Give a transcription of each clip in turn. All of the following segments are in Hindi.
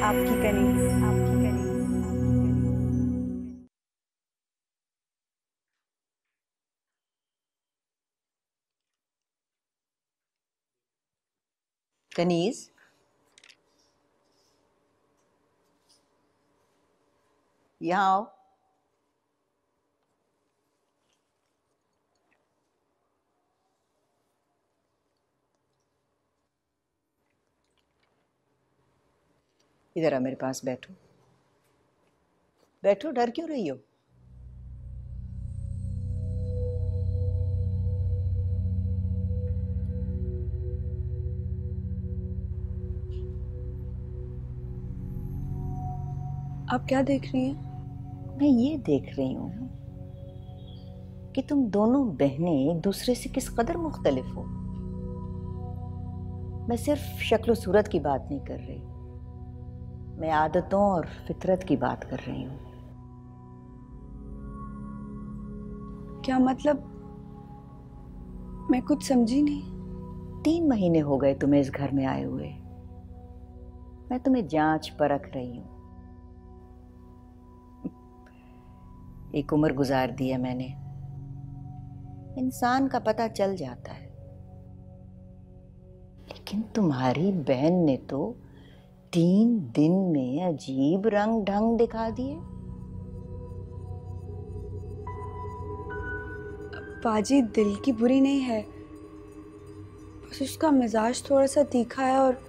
आपकी कनीज, आपकी कनीज। कनीज, यहाँ आओ। इधर आ, मेरे पास बैठो। बैठो, डर क्यों रही हो? आप क्या देख रही हैं? मैं ये देख रही हूँ कि तुम दोनों बहनें एक दूसरे से किस कदर मुख्तलिफ हो। मैं सिर्फ शक्ल सूरत की बात नहीं कर रही, मैं आदतों और फितरत की बात कर रही हूँ। क्या मतलब? मैं कुछ समझी नहीं। 3 महीने हो गए तुम्हें इस घर में आए हुए। मैं तुम्हें जांच परख रही हूँ। एक उम्र गुजार दी है मैंने। इंसान का पता चल जाता है, लेकिन तुम्हारी बहन ने तो 3 दिन में अजीब रंग ढंग दिखा दिए। बाजी दिल की बुरी नहीं है, बस उसका मिजाज थोड़ा सा तीखा है और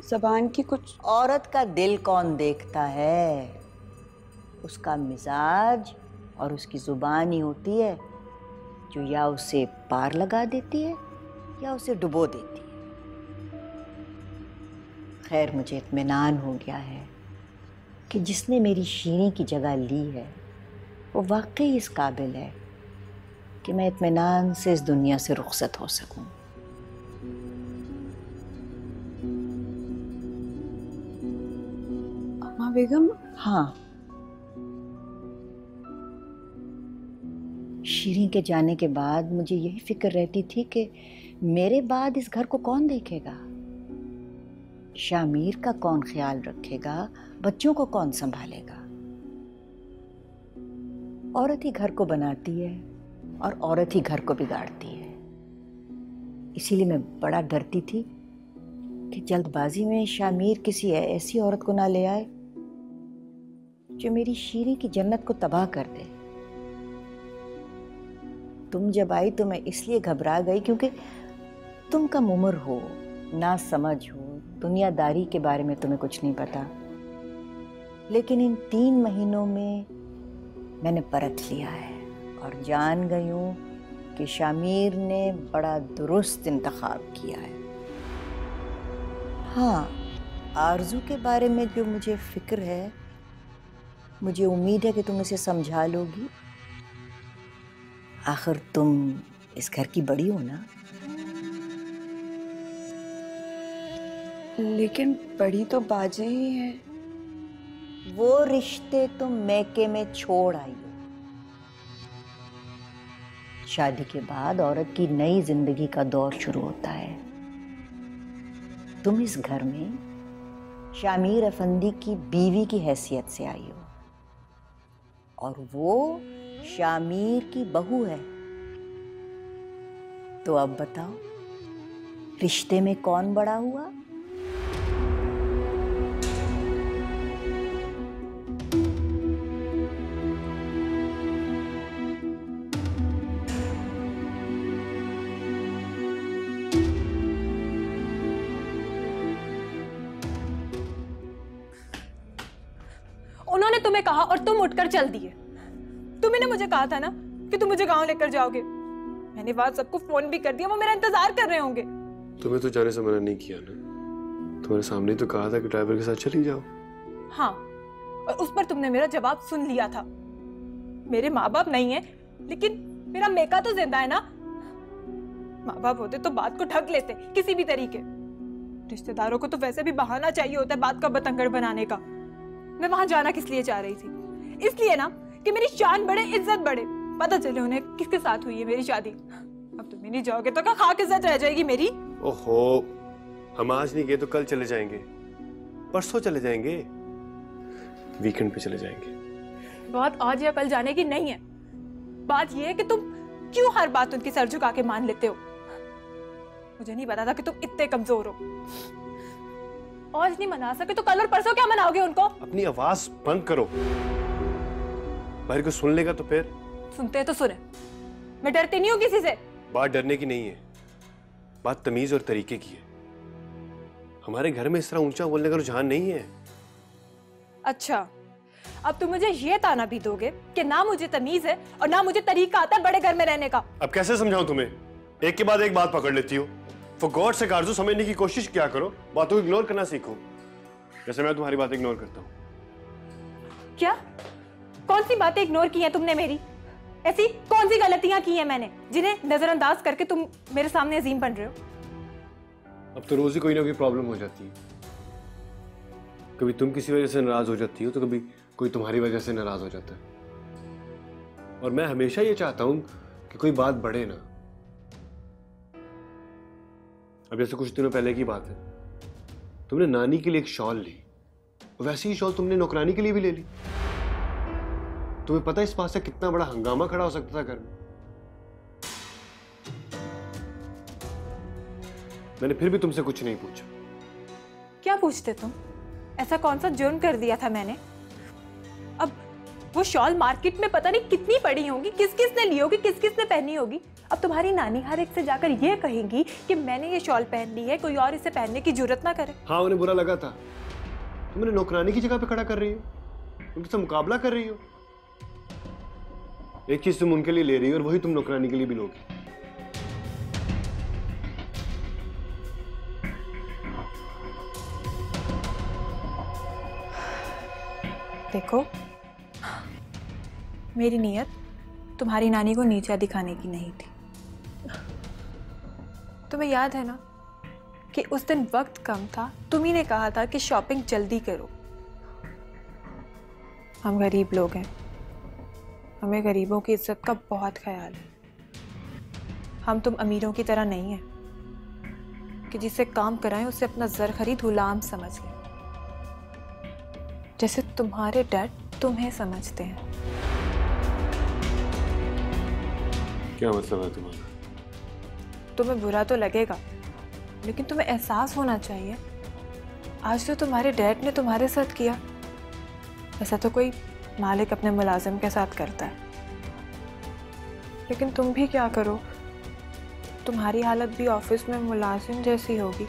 जबान की कुछ। औरत का दिल कौन देखता है? उसका मिजाज और उसकी जुबान ही होती है जो या उसे पार लगा देती है या उसे डुबो देती है। खैर, मुझे इत्मीनान हो गया है कि जिसने मेरी शीरी की जगह ली है वो वाकई इस काबिल है कि मैं इत्मीनान से इस दुनिया से रुखसत हो सकूं। अम्मा बेगम। हाँ, शीरी के जाने के बाद मुझे यही फिक्र रहती थी कि मेरे बाद इस घर को कौन देखेगा, शामिर का कौन ख्याल रखेगा, बच्चों को कौन संभालेगा। औरत ही घर को बनाती है और औरत ही घर को बिगाड़ती है। इसीलिए मैं बड़ा डरती थी कि जल्दबाजी में शामिर किसी ऐसी औरत को ना ले आए जो मेरी शीरी की जन्नत को तबाह कर दे। तुम जब आई तो मैं इसलिए घबरा गई क्योंकि तुम कम उम्र हो, ना समझ हो, दुनियादारी के बारे में तुम्हें कुछ नहीं पता। लेकिन इन 3 महीनों में मैंने परख लिया है और जान गई हूं कि शामिर ने बड़ा दुरुस्त इंतखाब किया है। हाँ, आरजू के बारे में जो मुझे फिक्र है, मुझे उम्मीद है कि तुम इसे समझा लोगी। आखिर तुम इस घर की बड़ी हो ना। लेकिन बड़ी तो बाजी ही है। वो रिश्ते तुम मैके में छोड़ आई हो। शादी के बाद औरत की नई जिंदगी का दौर शुरू होता है। तुम इस घर में शामिर अफंदी की बीवी की हैसियत से आई हो और वो शामिर की बहू है। तो अब बताओ, रिश्ते में कौन बड़ा हुआ? उन्होंने तुम्हें कहा और तुम उठकर चल दिए। तुम्ही ने मुझे कहा था ना कि तुम मुझे गांव लेकर जाओगे। मैंने वहां सबको फोन भी कर दिया, वो मेरा इंतजार कर रहे होंगे। तुम्हें तो जाने से मना नहीं किया ना, तुम्हारे सामने ही तो कहा था कि ड्राइवर के साथ चली जाओ। हाँ, और उस पर तुमने मेरा जवाब सुन लिया था। मेरे माँ बाप नहीं है, लेकिन मेरा मेका तो जिंदा है ना। माँ बाप होते तो बात को ढक लेते किसी भी तरीके। रिश्तेदारों को तो वैसे भी बहाना चाहिए होता है बात का बतंगड़ बनाने का। मैं वहां जाना किस लिए चाह रही थी? इसलिए ना कि मेरी शान बढ़े, इज्जत बढ़े, पता चले उन्हें किसके साथ हुई है मेरी शादी। अब तुम नहीं जाओगे तो क्या खाक इज्जत रह जाएगी मेरी? ओहो, हम आज नहीं गए तो कल चले जाएंगे। परसों चले जाएंगे, वीकेंड पे चले जाएंगे। बात आज या कल जाने की नहीं है। बात यह है कि तुम क्यों हर बात उनकी सर झुका के मान लेते हो। मुझे नहीं पता था कि तुम इतने कमजोर हो। आज नहीं मना सके तो कल और परसों क्या मनाओगे उनको? अपनी आवाज बंद करो, बाहर को सुन लेगा तो फिर। सुनते हैं तो सुने, मैं डरती नहीं हूँ किसी से। बात डरने की नहीं है, बात तमीज और तरीके की है। हमारे घर में इस तरह ऊंचा बोलने का रुझान नहीं है। अच्छा, अब तुम मुझे ये ताना भी दोगे कि ना मुझे तमीज है और ना मुझे तरीका आता है बड़े घर में रहने का। अब कैसे समझाऊं तुम्हें? एक के बाद एक बात पकड़ लेती हो। फॉर गॉड से आरज़ू, समझने की कोशिश क्या करो, बातों को इग्नोर करना सीखो, जैसे मैं तुम्हारी बात इग्नोर करता हूँ। क्या? कौन सी बातें इग्नोर की हैं तुमने मेरी? ऐसी कौन सी गलतियां की हैं मैंने जिन्हें नजरअंदाज करके तुम मेरे सामने अजीम बन रहे हो? अब तो रोज ही कोई ना कोई प्रॉब्लम हो जाती है। कभी तुम किसी वजह से नाराज हो जाती हो तो कभी कोई तुम्हारी वजह से नाराज हो जाता है। और मैं हमेशा ये चाहता हूं कि कोई बात बढ़े ना। अब जैसे कुछ दिनों पहले की बात है, तुमने नानी के लिए एक शॉल ली, वैसी ही शॉल तुमने नौकरानी के लिए भी ले ली। तुम्हें पता है इस बात से कितना बड़ा हंगामा खड़ा हो सकता था घर में। मैंने फिर भी तुमसे कुछ नहीं पूछा। क्या पूछते तुम? ऐसा कौन सा जुर्म कर दिया था मैंने? अब वो शॉल मार्केट में पता नहीं कितनी पड़ी होगी, किस किस ने ली होगी, किस किस ने पहनी होगी। अब तुम्हारी नानी हर एक से जाकर ये कहेंगी कि मैंने ये शॉल पहन ली है, कोई और इसे पहनने की जरूरत ना करे। हाँ, उन्हें बुरा लगा था। तुमने नौकरानी की जगह पे खड़ा कर रही हो, उनके साथ मुकाबला कर रही हो। एक चीज तुम उनके लिए ले रही हो और वही तुम नौकरानी के लिए भी लोगी। देखो, मेरी नीयत तुम्हारी नानी को नीचा दिखाने की नहीं थी। तुम्हें याद है ना कि उस दिन वक्त कम था, तुम ही ने कहा था कि शॉपिंग जल्दी करो। हम गरीब लोग हैं, हमें गरीबों की इज्जत का बहुत ख्याल है। हम तुम अमीरों की तरह नहीं हैं कि जिससे काम कराएं उसे अपना ज़रख़रीद गुलाम समझ लें, जैसे तुम्हारे डैड तुम्हें समझते हैं। क्या मतलब है तुम्हारा? तुम्हें बुरा तो लगेगा, लेकिन तुम्हें एहसास होना चाहिए, आज जो तुम्हारे डैड ने तुम्हारे साथ किया, ऐसा तो कोई मालिक अपने मुलाजिम के साथ करता है। लेकिन तुम भी क्या करो, तुम्हारी हालत भी ऑफिस में मुलाजिम जैसी होगी।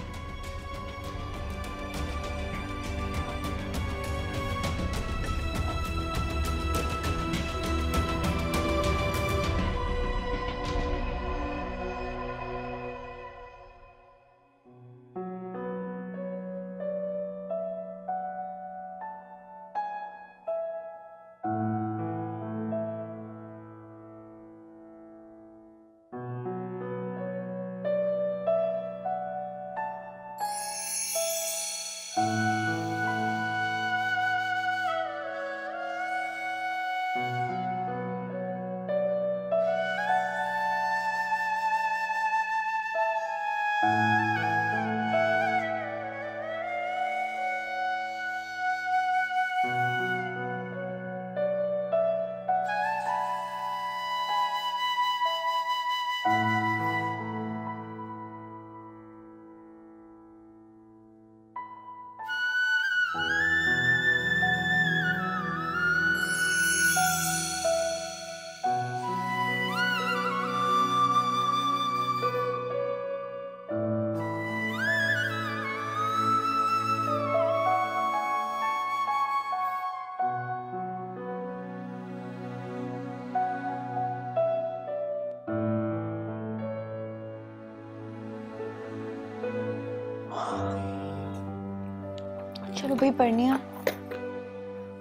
चलो भाई पढ़निया,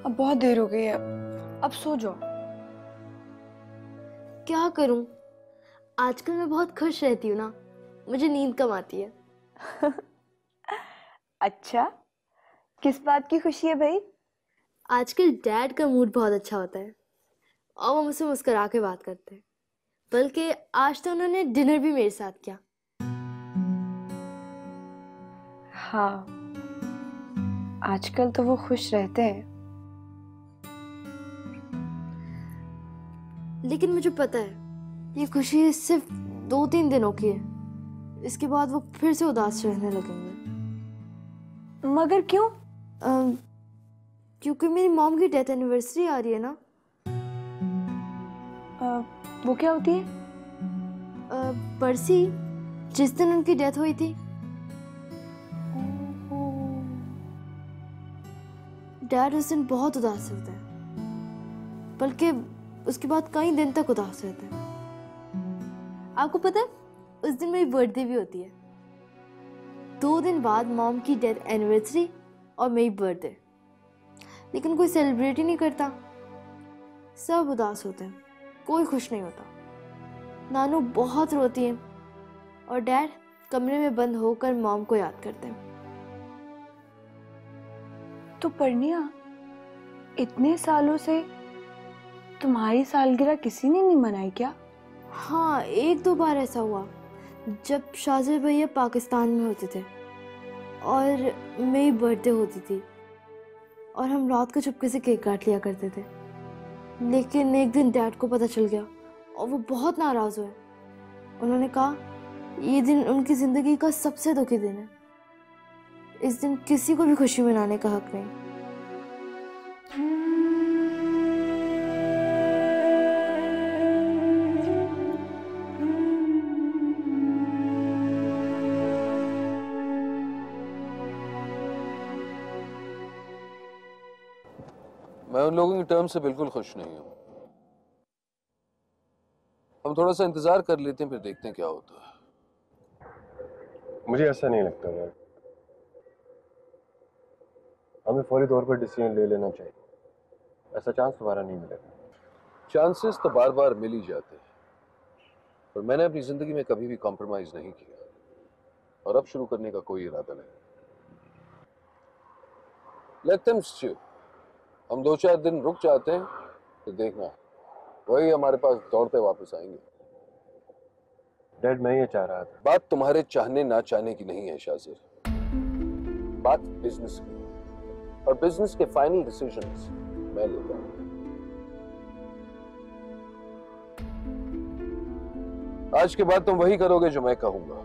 अब बहुत देर हो गई है, अब सो जाओ। क्या करूं? आजकल मैं बहुत खुश रहती हूँ ना, मुझे नींद कम आती है। अच्छा, किस बात की खुशी है भाई? आजकल डैड का मूड बहुत अच्छा होता है और वो मुझसे मुस्कुरा के बात करते हैं। बल्कि आज तो उन्होंने डिनर भी मेरे साथ किया। हाँ, आजकल तो वो खुश रहते हैं। लेकिन मुझे पता है ये खुशी सिर्फ 2-3 दिनों की है, इसके बाद वो फिर से उदास रहने लगेंगे। मगर क्यों? क्योंकि मेरी मॉम की डेथ एनिवर्सरी आ रही है ना। वो क्या होती है? परसी, जिस दिन उनकी डेथ हुई थी। डैड उस दिन बहुत उदास रहते हैं, बल्कि उसके बाद कई दिन तक उदास रहते हैं। आपको पता है उस दिन मेरी बर्थडे भी होती है। 2 दिन बाद मॉम की डेथ एनिवर्सरी और मेरी बर्थडे, लेकिन कोई सेलिब्रेट ही नहीं करता। सब उदास होते हैं, कोई खुश नहीं होता। नानू बहुत रोती है और डैड कमरे में बंद होकर मॉम को याद करते हैं। तो परनिया, इतने सालों से तुम्हारी सालगिरह किसी ने नहीं मनाई क्या? हाँ, 1-2 बार ऐसा हुआ जब शाहजहां भैया पाकिस्तान में होते थे और मेरी बर्थडे होती थी और हम रात को चुपके से केक काट लिया करते थे। लेकिन एक दिन डैड को पता चल गया और वो बहुत नाराज हुए। उन्होंने कहा ये दिन उनकी जिंदगी का सबसे दुखी दिन है। इस दिन किसी को भी खुशी मनाने का हक नहीं। मैं उन लोगों की टर्म से बिल्कुल खुश नहीं हूं। हम थोड़ा सा इंतजार कर लेते हैं, फिर देखते हैं क्या होता है। मुझे ऐसा नहीं लगता यार, हमें फौरी तौर पर डिसीजन ले लेना चाहिए। ऐसा चांस दोबारा नहीं मिलेगा। चांसेस तो बार बार मिल ही जाते हैं, पर मैंने अपनी जिंदगी में कभी भी कॉम्प्रोमाइज नहीं किया और अब शुरू करने का कोई इरादा नहीं। Let them stew. हम 2-4 दिन रुक जाते हैं, तो देखना वही हमारे पास दौड़ते वापस आएंगे। डैड, मैं ये चाह रहा था। बात तुम्हारे चाहने ना चाहने की नहीं है शाजिर, बात बिजनेस की, और बिजनेस के फाइनल डिसीजंस मैं लेता हूं। आज के बाद तुम वही करोगे जो मैं कहूंगा।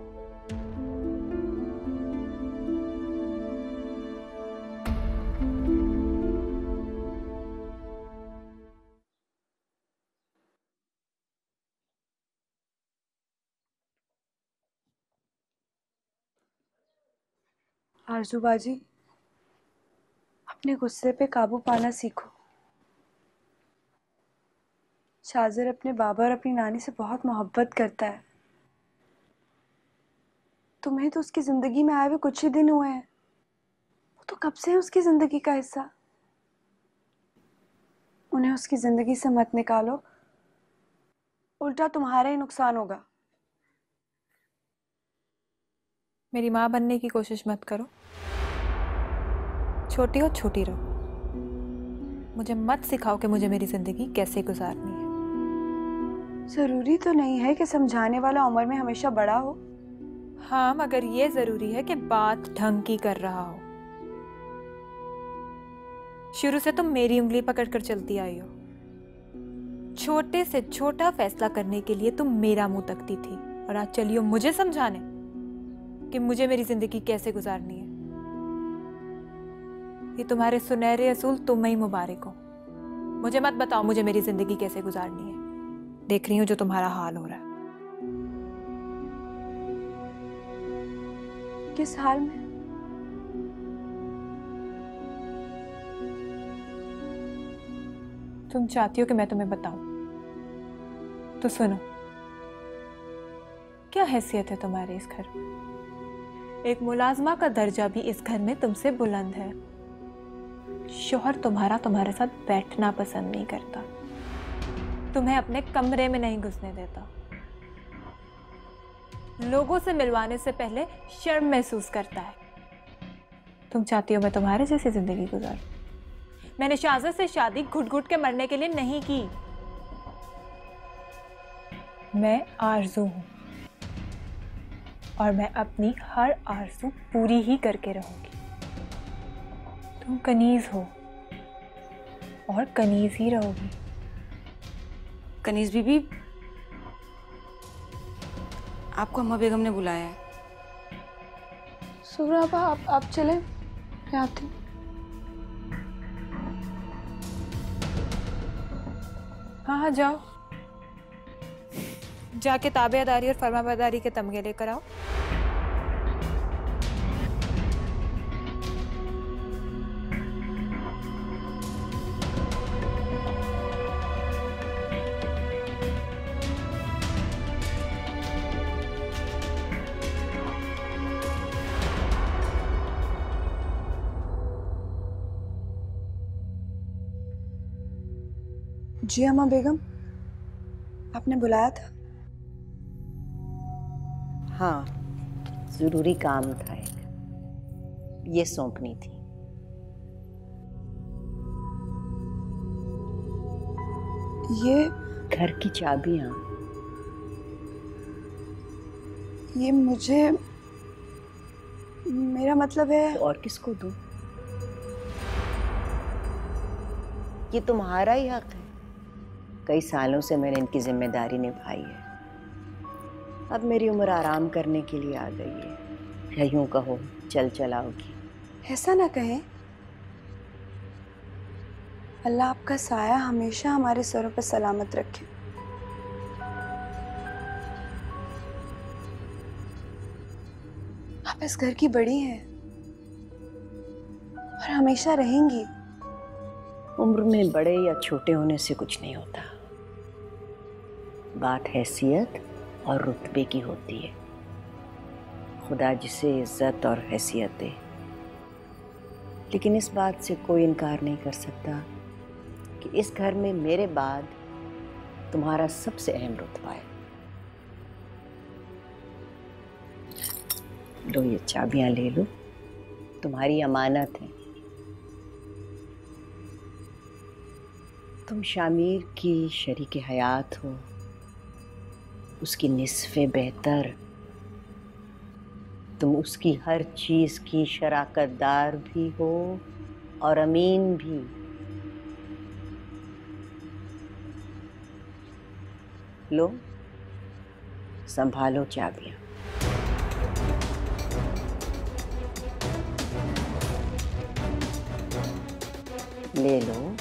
आरजूबाजी, अपने गुस्से पे काबू पाना सीखो। शाजिर अपने बाबा और अपनी नानी से बहुत मोहब्बत करता है। तुम्हें तो उसकी जिंदगी में आए हुए कुछ ही दिन हुए हैं, वो तो कब से है उसकी जिंदगी का हिस्सा। उन्हें उसकी जिंदगी से मत निकालो, उल्टा तुम्हारा ही नुकसान होगा। मेरी माँ बनने की कोशिश मत करो। छोटी हो छोटी रहो। मुझे मत सिखाओ कि मुझे मेरी जिंदगी कैसे गुजारनी है। जरूरी तो नहीं है कि समझाने वाला उम्र में हमेशा बड़ा हो। हाँ, मगर ये जरूरी है कि बात ढंग की कर रहा हो। शुरू से तुम मेरी उंगली पकड़कर चलती आई हो। छोटे से छोटा फैसला करने के लिए तुम मेरा मुंह तकती थी, और आज चलियो मुझे समझाने कि मुझे मेरी जिंदगी कैसे गुजारनी है। ये तुम्हारे सुनहरे असूल तुम्हें ही मुबारक हो। मुझे मत बताओ मुझे मेरी जिंदगी कैसे गुजारनी है। देख रही हूं जो तुम्हारा हाल हो रहा है। किस हाल में? तुम चाहती हो कि मैं तुम्हें बताऊं, तो सुनो। क्या हैसियत है तुम्हारे इस घर में? एक मुलाजमा का दर्जा भी इस घर में तुमसे बुलंद है। शौहर तुम्हारा तुम्हारे साथ बैठना पसंद नहीं करता, तुम्हें अपने कमरे में नहीं घुसने देता, लोगों से मिलवाने से पहले शर्म महसूस करता है। तुम चाहती हो मैं तुम्हारे जैसी जिंदगी गुजारूं? मैंने शाहजहां से शादी घुट घुट के मरने के लिए नहीं की। मैं आरज़ू हूं और मैं अपनी हर आरज़ू पूरी ही करके रहूंगी। तुम कनीज हो और कनीज ही रहोगी। कनीज बीबी, आपको अम्मा बेगम ने बुलाया है। सुहरा आप चले, मैं आती हूँ। हाँ हाँ जाओ, जाके ताबेदारी और फरमाबरदारी के तमगे लेकर आओ। जी अम्मा बेगम, आपने बुलाया था? हाँ, जरूरी काम था एक, ये सौंपनी थी। ये घर की चाबियां। ये मुझे, मेरा मतलब है। तो और किसको दूं? ये तुम्हारा ही हक है। कई सालों से मैंने इनकी जिम्मेदारी निभाई है। अब मेरी उम्र आराम करने के लिए आ गई है, या यूं कहो चल चलाओगी। ऐसा ना कहें। अल्लाह आपका साया हमेशा हमारे सरों पर सलामत रखे। आप इस घर की बड़ी हैं और हमेशा रहेंगी। उम्र में बड़े या छोटे होने से कुछ नहीं होता, बात हैसियत और रुतबे की होती है। खुदा जिसे इज्जत और हैसियत दे, लेकिन इस बात से कोई इनकार नहीं कर सकता कि इस घर में मेरे बाद तुम्हारा सबसे अहम रुतबा है। लो ये चाबियां ले लो, तुम्हारी अमानत है। तुम शामिर की शरीक हयात हो, उसकी निस्फ़े बेहतर। तुम उसकी हर चीज की शराकतदार भी हो और अमीन भी। लो संभालो चाबियां। ले लो।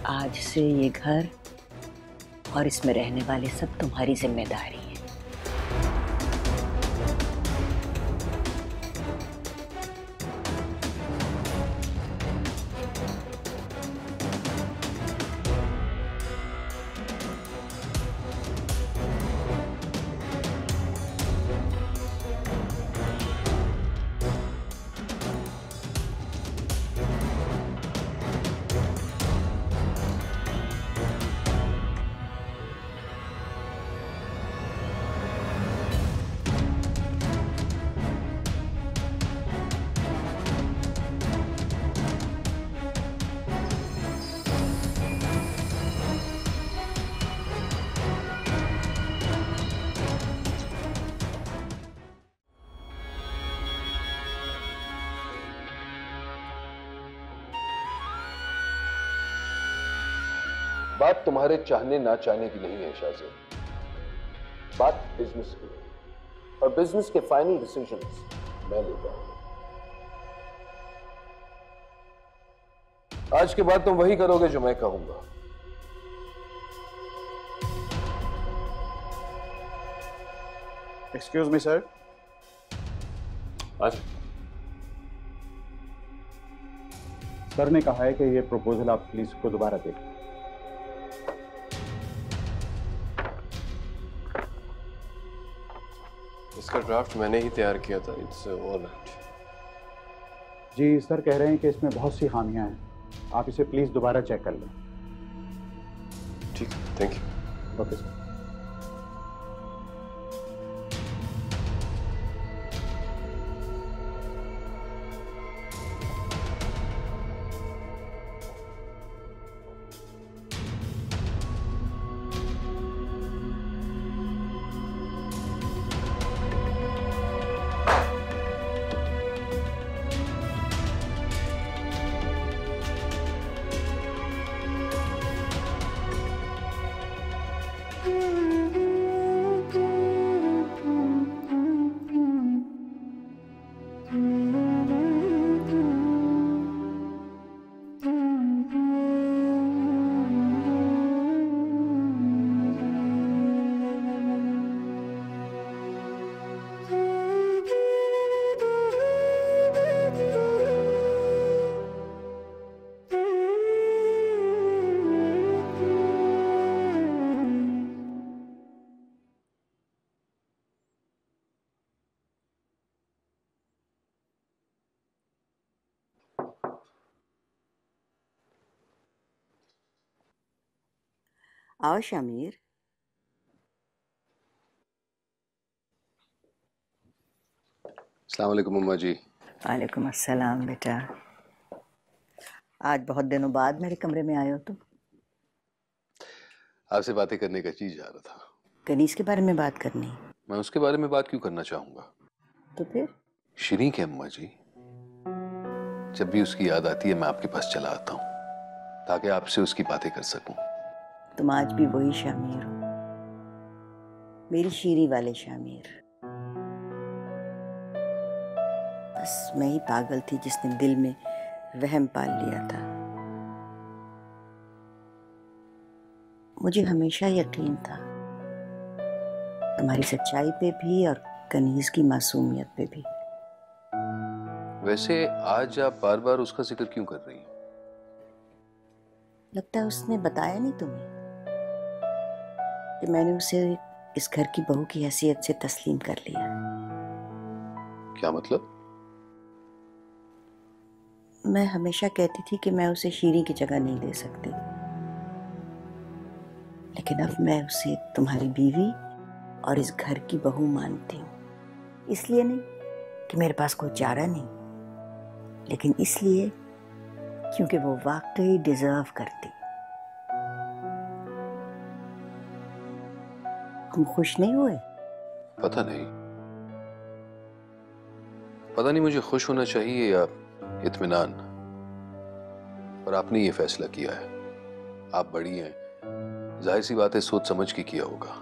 आज से ये घर और इसमें रहने वाले सब तुम्हारी जिम्मेदारी है। बात तुम्हारे चाहने ना चाहने की नहीं है शाहज़ेब, बात बिजनेस की है और बिजनेस के फाइनल डिसीजंस मैं लेता हूं। आज के बाद तुम वही करोगे जो मैं कहूंगा। Excuse me sir. आज सर ने कहा है कि ये प्रपोजल आप प्लीज को दोबारा दें। इसका ड्राफ्ट मैंने ही तैयार किया था। It's all right. जी सर कह रहे हैं कि इसमें बहुत सी खामियां हैं, आप इसे प्लीज दोबारा चेक कर लें। ठीक है, थैंक यू। Okay sir. आओ शामिर। अस्सलाम वालेकुम अम्मा जी। वालेकुम अस्सलाम बेटा। आज बहुत दिनों बाद मेरे कमरे में आए हो तुम। आपसे बातें करने का जी जा रहा था। कनीज के बारे में बात करनी? मैं उसके बारे में बात क्यों करना चाहूंगा? तो फिर? शिरीन के अम्मा जी, जब भी उसकी याद आती है मैं आपके पास चला आता हूँ ताकि आपसे उसकी बातें कर सकूं। तुम आज भी वही शामिर हो, मेरी शीरी वाले शामिर। बस मैं ही पागल थी जिसने दिल में वहम पाल लिया था। मुझे हमेशा यकीन था तुम्हारी सच्चाई पे भी और कनीज की मासूमियत पे भी। वैसे आज आप बार बार उसका जिक्र क्यों कर रही हैं? लगता है उसने बताया नहीं तुम्हें कि मैंने उसे इस घर की बहू की हैसियत से तस्लीम कर लिया। क्या मतलब? मैं हमेशा कहती थी कि मैं उसे शीरी की जगह नहीं दे सकती, लेकिन अब मैं उसे तुम्हारी बीवी और इस घर की बहू मानती हूँ। इसलिए नहीं कि मेरे पास कोई चारा नहीं, लेकिन इसलिए क्योंकि वो वाकई डिजर्व करती। तुम खुश नहीं हुए? पता नहीं, पता नहीं मुझे खुश होना चाहिए या इत्मीनान, पर आपने ये फैसला किया है। आप बड़ी हैं, जाहिर सी बात है सोच समझ के किया होगा।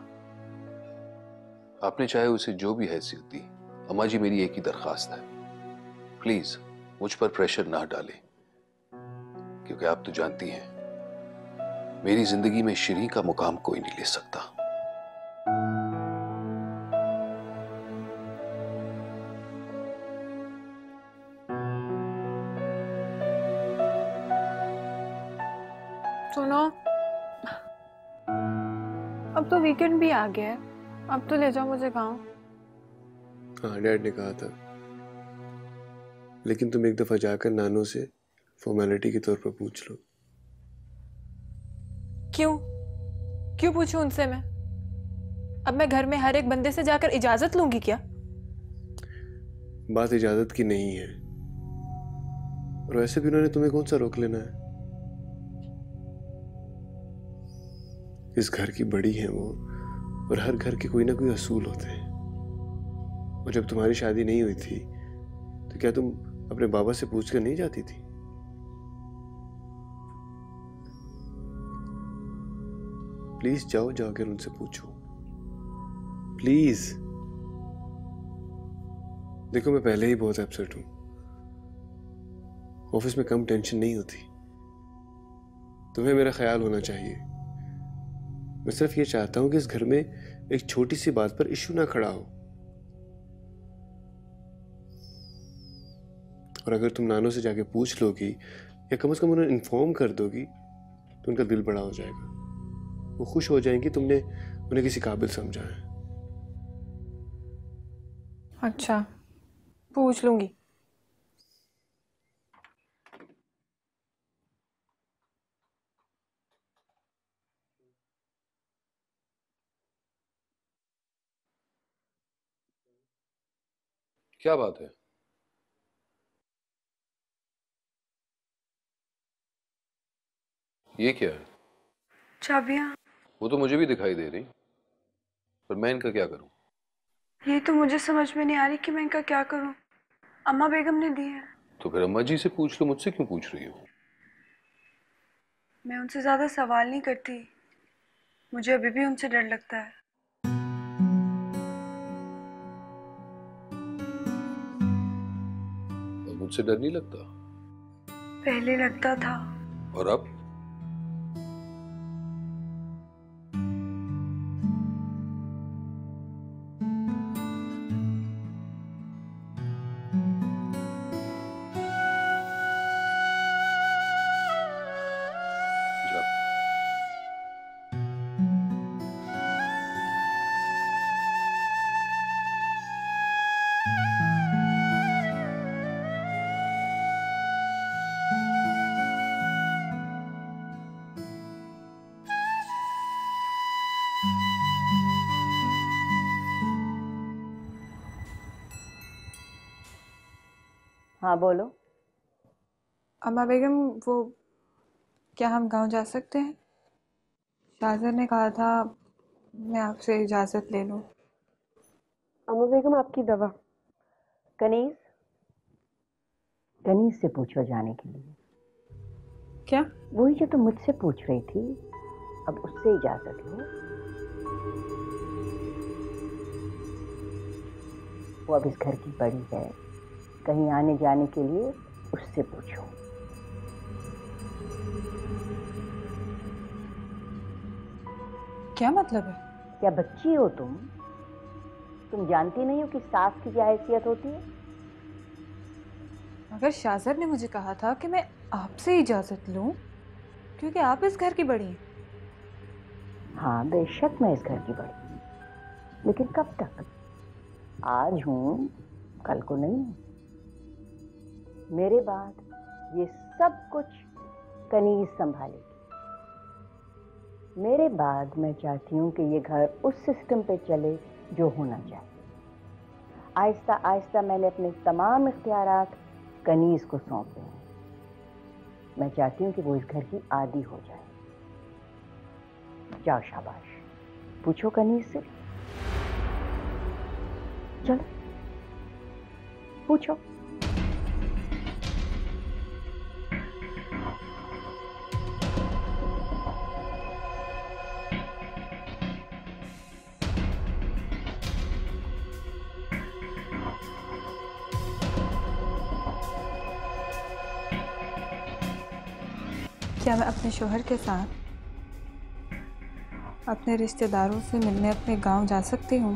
आपने चाहे उसे जो भी हैसियत दी। अम्मा जी, मेरी एक ही दरखास्त है, प्लीज मुझ पर प्रेशर ना डालें, क्योंकि आप तो जानती हैं मेरी जिंदगी में शिरीन का मुकाम कोई नहीं ले सकता। सुनो, अब तो वीकेंड भी आ गया है, अब तो ले जाओ मुझे गांव। हाँ, डैड ने कहा था, लेकिन तुम एक दफा जाकर नानू से फॉर्मेलिटी के तौर पर पूछ लो। क्यों क्यों पूछूं उनसे मैं? अब मैं घर में हर एक बंदे से जाकर इजाजत लूंगी क्या? बात इजाजत की नहीं है, और वैसे भी उन्होंने तुम्हें कौन सा रोक लेना है। इस घर की बड़ी है वो, और हर घर के कोई ना कोई असूल होते हैं। और जब तुम्हारी शादी नहीं हुई थी तो क्या तुम अपने बाबा से पूछकर नहीं जाती थी? प्लीज जाओ, जाकर उनसे पूछो प्लीज। देखो, मैं पहले ही बहुत अपसेट हूं। ऑफिस में कम टेंशन नहीं होती। तुम्हें मेरा ख्याल होना चाहिए। मैं सिर्फ ये चाहता हूं कि इस घर में एक छोटी सी बात पर इश्यू ना खड़ा हो। और अगर तुम नानो से जाके पूछ लोगी या कम से कम उन्हें इन्फॉर्म कर दोगी तो उनका दिल बड़ा हो जाएगा। वो खुश हो जाएंगे तुमने उन्हें किसी काबिल समझा है। अच्छा, पूछ लूंगी। क्या बात है? ये क्या है? चाबियां। वो तो मुझे भी दिखाई दे रही, पर मैं इनका क्या करूं? ये तो मुझे समझ में नहीं आ रही कि मैं इनका क्या करूं। अम्मा बेगम ने दी है। तो फिर अम्मा जी से पूछ लो, मुझसे क्यों पूछ रही हो? मैं उनसे ज्यादा सवाल नहीं करती, मुझे अभी भी उनसे डर लगता है। और मुझसे डर नहीं लगता? पहले लगता था। और अब? जाओ। हाँ बोलो। अम्मा बेगम, वो क्या हम गांव जा सकते हैं? शाहजर ने कहा था मैं आपसे इजाज़त ले लूं। अम्मा बेगम, आपकी दवा। कनीज, कनीज से पूछो जाने के लिए। क्या? वही जो तुम मुझसे पूछ रही थी, अब उससे इजाजत लो। वो अब इस घर की बड़ी है, कहीं आने जाने के लिए उससे पूछो। क्या मतलब है? क्या बच्ची हो तुम? तुम जानती नहीं हो कि सास की क्या हैसियत होती है? मगर शाहजर ने मुझे कहा था कि मैं आपसे इजाज़त लूं क्योंकि आप इस घर की बड़ी हैं। हाँ बेशक मैं इस घर की बड़ी हूँ, लेकिन कब तक? आज हूँ, कल को नहीं हूँ। मेरे बाद ये सब कुछ कनीज संभालेगी। मेरे बाद मैं चाहती हूँ कि ये घर उस सिस्टम पे चले जो होना चाहिए। आहिस्ता आहिस्ता मैंने अपने तमाम इख्तियारात कनीज को सौंपे हैं। मैं चाहती हूँ कि वो इस घर की आदी हो जाए। जाओ शाबाश, पूछो कनीज से। चलो पूछो। क्या मैं अपने शोहर के साथ अपने रिश्तेदारों से मिलने अपने गांव जा सकती हूँ?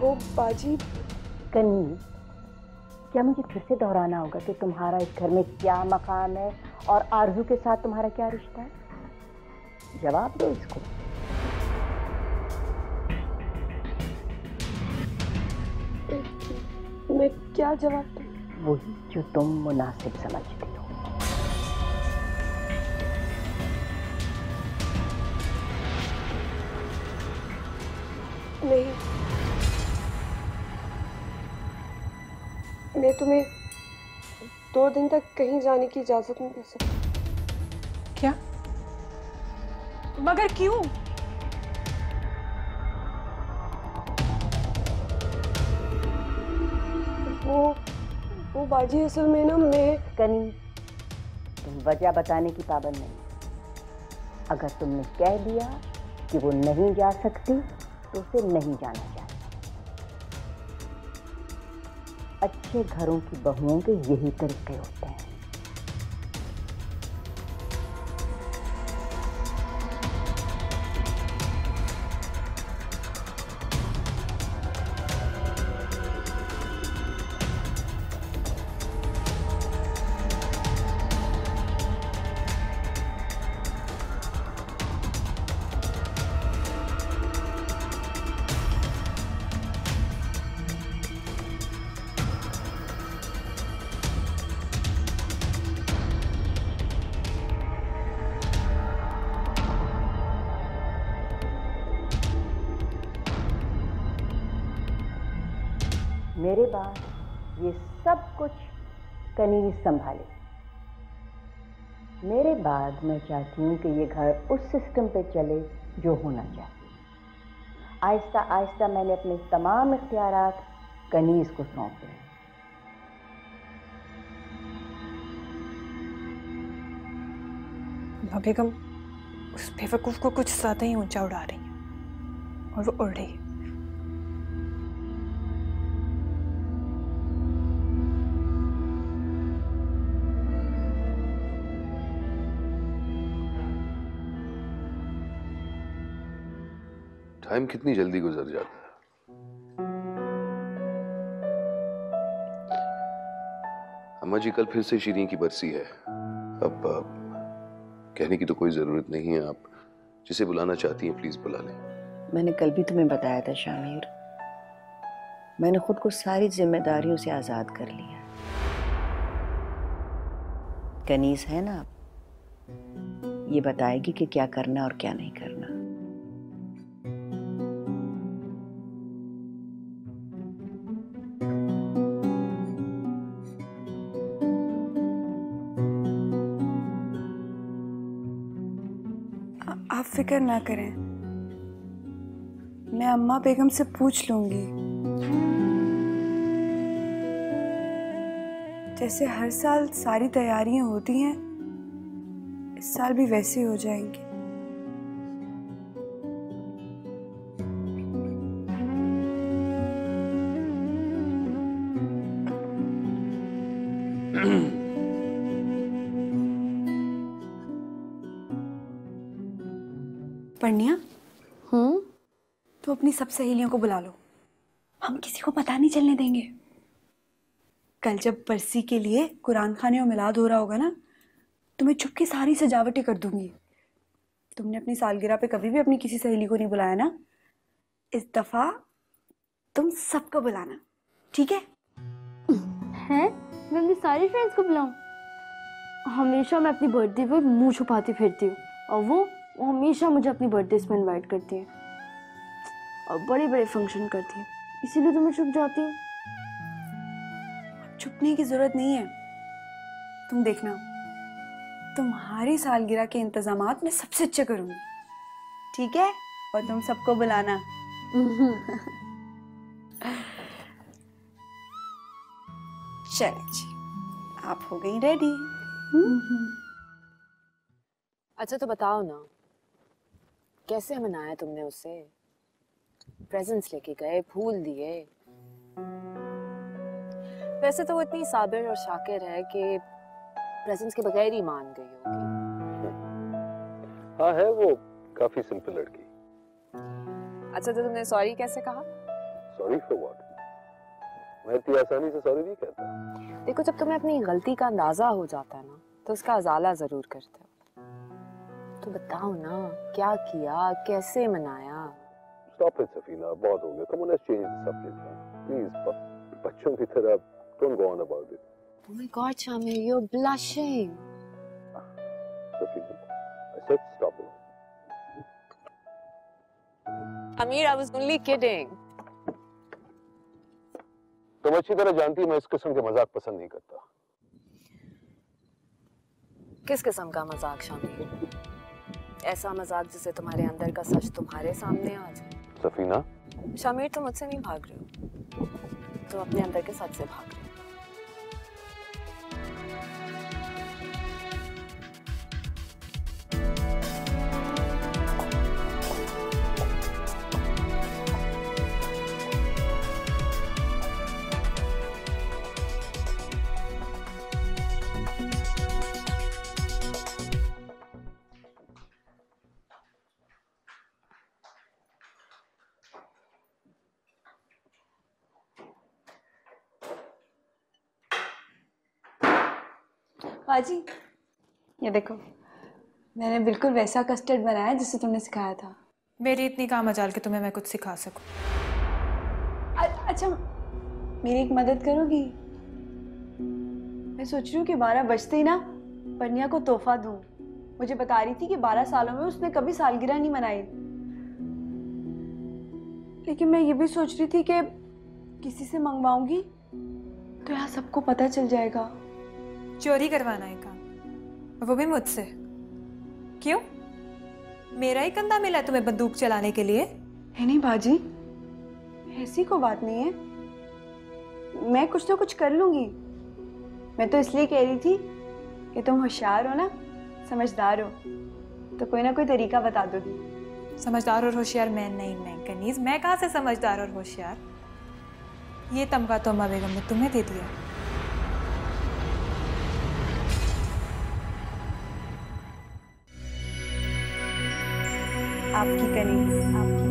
वो बाजी, कनीज, क्या मुझे फिर से दोहराना होगा कि तुम्हारा इस घर में क्या मकाम है और आरजू के साथ तुम्हारा क्या रिश्ता है? जवाब दो इसको। मैं क्या जवाब दूं? वही जो तुम मुनासिब समझती हो। नहीं, मैं तुम्हें 2 दिन तक कहीं जाने की इजाजत नहीं दे सकती। क्या? मगर क्यों? वो बाजी, असल में ना मैं कनीज, तुम वजह बताने की पाबंद नहीं। अगर तुमने कह दिया कि वो नहीं जा सकती तो उसे नहीं जाना चाहिए। अच्छे घरों की बहुओं के यही तरीके होते हैं। मेरे बाद ये सब कुछ कनीज संभाले। मेरे बाद मैं चाहती हूँ कि ये घर उस सिस्टम पे चले जो होना चाहिए। आहिस्ता आहिस्ता मैंने अपने तमाम इख्तियारात कनीज को सौंपे हैं। बेगम उस बेवकूफ को कुछ ज्यादा ही ऊंचा उड़ा रही है और वो उड़ रही है। टाइम कितनी जल्दी गुजर जाता है। अम्मा जी, कल फिर से शीरीन की बरसी है। अब कहने की तो कोई जरूरत नहीं है। आप जिसे बुलाना चाहती हैं प्लीज बुला लें। मैंने कल भी तुम्हें बताया था शामिर, मैंने खुद को सारी जिम्मेदारियों से आजाद कर लिया। कनीज है ना, ये बताएगी कि क्या करना और क्या नहीं करना। आप फिक्र ना करें, मैं अम्मा बेगम से पूछ लूंगी। जैसे हर साल सारी तैयारियां होती हैं, इस साल भी वैसे हो जाएंगी। पर्णिया, तो अपनी सब सहेलियों को बुला लो, हम किसी को पता नहीं चलने देंगे। कल जब बरसी के लिए कुरान खाने और मिलाद हो रहा होगा ना, तो मैं चुपके सारी सजावटें कर दूंगी। तुमने अपनी सालगिरह पे कभी भी अपनी किसी सहेली को नहीं बुलाया ना, इस दफा तुम सबको बुलाना, ठीक है? हैं? मैं अपनी सारी फ्रेंड्स को बुलाऊं? हमेशा मैं अपनी बर्थडे पे मुंह छुपाती फिरती हूँ और वो हमेशा मुझे अपनी बर्थडे में इनवाइट करती है और बड़े बड़े फंक्शन करती है, इसीलिए तो मैं छुप जाती हूँ। छुपने की जरूरत नहीं है। तुम देखना, तुम्हारी सालगिरह के इंतजामात मैं सबसे अच्छे करूंगी, ठीक है? और तुम सबको बुलाना। चले जी, आप हो गई रेडी? अच्छा तो बताओ ना, कैसे मनाया तुमने उसे? प्रेजेंट्स लेके गए, फूल दिए? वैसे तो वो इतनी साबिर और शाकिर है कि प्रेजेंट्स के बगैर ही मान गई होगी। हाँ, है वो काफी सिंपल लड़की। अच्छा तो तुमने सॉरी कैसे कहा? Sorry for what? मैं इतनी आसानी से सॉरी नहीं कहता। देखो, जब तुम्हें अपनी गलती का अंदाजा हो जाता है ना, तो उसका अजाला जरूर करते हो। तो बताओ ना, क्या किया, कैसे मनाया? स्टॉप इट सफीना, बहुत हो गया। Come on, let's change the subject please. बच्चों की तरह don't go on about it. Oh my God, Shamir, you're blushing. Safina, I said stop it. Amir, I was only kidding. तुम अच्छी तरह जानती हो मैं इस किस्म के मजाक पसंद नहीं करता। किस किस्म का मजाक शामिर? ऐसा मजाक जिससे तुम्हारे अंदर का सच तुम्हारे सामने आ जाए। सफीना, शामिर, तुम मुझसे नहीं भाग रहे हो, तुम अपने अंदर के सच से भाग रहे हो। बाजी, ये देखो, मैंने बिल्कुल वैसा कस्टर्ड बनाया जिसे तुमने सिखाया था। मेरी इतनी कहाँ मजाल कि तुम्हें मैं कुछ सिखा सकूं। अच्छा, मेरी एक मदद करोगी? मैं सोच रही हूँ कि 12 बजते ही ना पर्णिया को तोहफा दूं। मुझे बता रही थी कि 12 सालों में उसने कभी सालगिरह नहीं मनाई, लेकिन मैं ये भी सोच रही थी कि किसी से मंगवाऊंगी तो यहाँ सबको पता चल जाएगा। चोरी करवाना है काम, वो भी मुझसे? क्यों? मेरा ही कंधा मिला तुम्हें बंदूक चलाने के लिए? है नहीं बाजी, ऐसी कोई बात नहीं है। मैं कुछ तो कुछ कर लूंगी। मैं तो इसलिए कह रही थी कि तुम होशियार हो ना, समझदार हो, तो कोई ना कोई तरीका बता दोगी। समझदार और होशियार मैं नहीं कनीज, मैं कहाँ से समझदार और होशियार? ये तमगा तो अम्मा बेगम ने तुम्हें दे दिया। आपकी कनीज, आपकी।